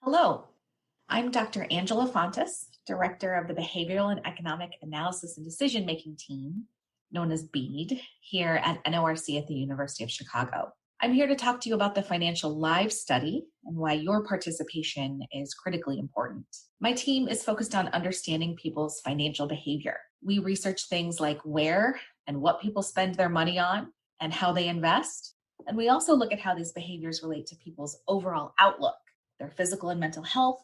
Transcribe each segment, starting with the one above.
Hello, I'm Dr. Angela Fontes, Director of the Behavioral and Economic Analysis and Decision Making Team, known as BEAD, here at NORC at the University of Chicago. I'm here to talk to you about the Financial Lives Study and why your participation is critically important. My team is focused on understanding people's financial behavior. We research things like where and what people spend their money on and how they invest. And we also look at how these behaviors relate to people's overall outlook, their physical and mental health,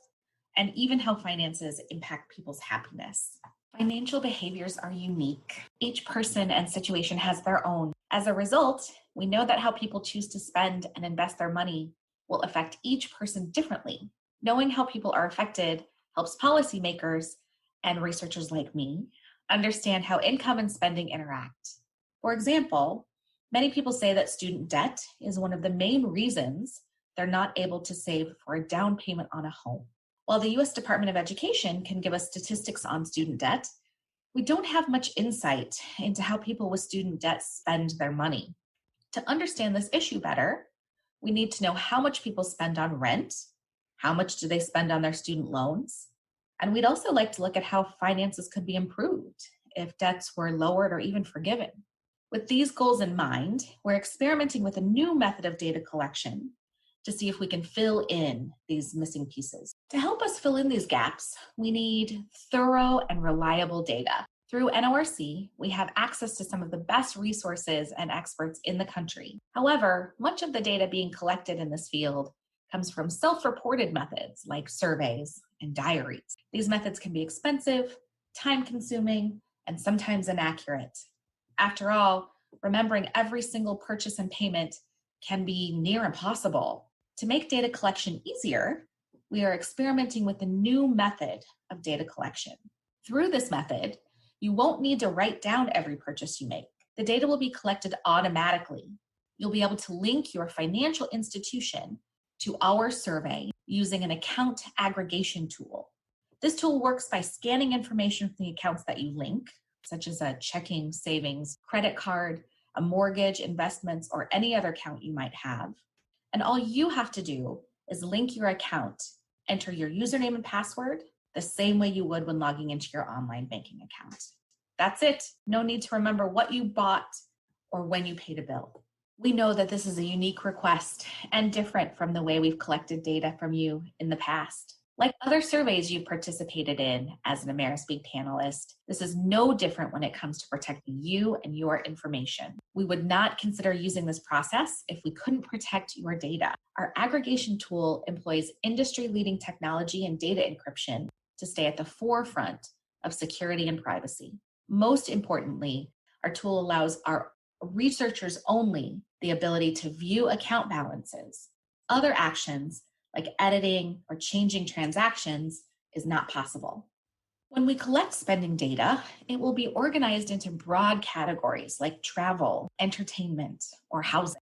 and even how finances impact people's happiness. Financial behaviors are unique. Each person and situation has their own. As a result, we know that how people choose to spend and invest their money will affect each person differently. Knowing how people are affected helps policymakers and researchers like me understand how income and spending interact. For example, many people say that student debt is one of the main reasons they're not able to save for a down payment on a home. While the U.S. Department of Education can give us statistics on student debt, we don't have much insight into how people with student debt spend their money. To understand this issue better, we need to know how much people spend on rent, how much do they spend on their student loans, and we'd also like to look at how finances could be improved if debts were lowered or even forgiven. With these goals in mind, we're experimenting with a new method of data collection to see if we can fill in these missing pieces. To help us fill in these gaps, we need thorough and reliable data. Through NORC, we have access to some of the best resources and experts in the country. However, much of the data being collected in this field comes from self-reported methods like surveys and diaries. These methods can be expensive, time-consuming, and sometimes inaccurate. After all, remembering every single purchase and payment can be near impossible. To make data collection easier, we are experimenting with a new method of data collection. Through this method, you won't need to write down every purchase you make. The data will be collected automatically. You'll be able to link your financial institution to our survey using an account aggregation tool. This tool works by scanning information from the accounts that you link, such as a checking, savings, credit card, a mortgage, investments, or any other account you might have. And all you have to do is link your account, enter your username and password the same way you would when logging into your online banking account. That's it. No need to remember what you bought or when you paid a bill. We know that this is a unique request and different from the way we've collected data from you in the past. Like other surveys you've participated in as an AmeriSpeak panelist, this is no different when it comes to protecting you and your information. We would not consider using this process if we couldn't protect your data. Our aggregation tool employs industry-leading technology and data encryption to stay at the forefront of security and privacy. Most importantly, our tool allows our researchers only the ability to view account balances. Other actions like editing or changing transactions is not possible. When we collect spending data, it will be organized into broad categories like travel, entertainment, or housing.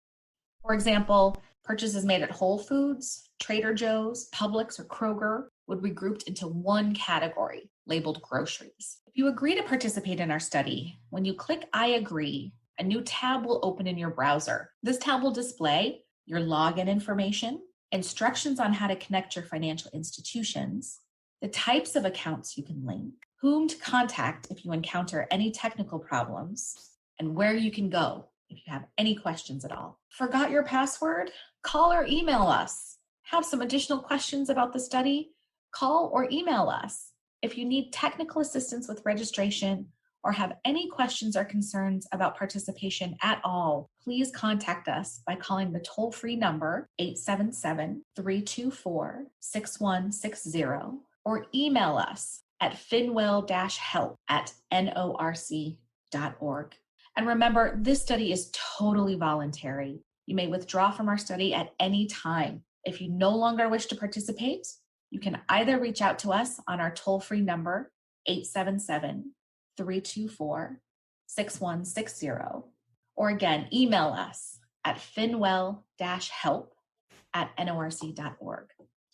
For example, purchases made at Whole Foods, Trader Joe's, Publix, or Kroger would be grouped into one category labeled groceries. If you agree to participate in our study, when you click I agree, a new tab will open in your browser. This tab will display your login information, instructions on how to connect your financial institutions, the types of accounts you can link, whom to contact if you encounter any technical problems, and where you can go if you have any questions at all. Forgot your password? Call or email us. Have some additional questions about the study? Call or email us. If you need technical assistance with registration or have any questions or concerns about participation at all, please contact us by calling the toll-free number 877-324-6160 or email us at finwell-help@norc.org. And remember, this study is totally voluntary. You may withdraw from our study at any time. If you no longer wish to participate, you can either reach out to us on our toll-free number 877-324-6160, or again, email us at finwell-help@norc.org.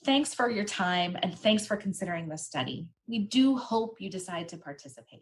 Thanks for your time and thanks for considering this study. We do hope you decide to participate.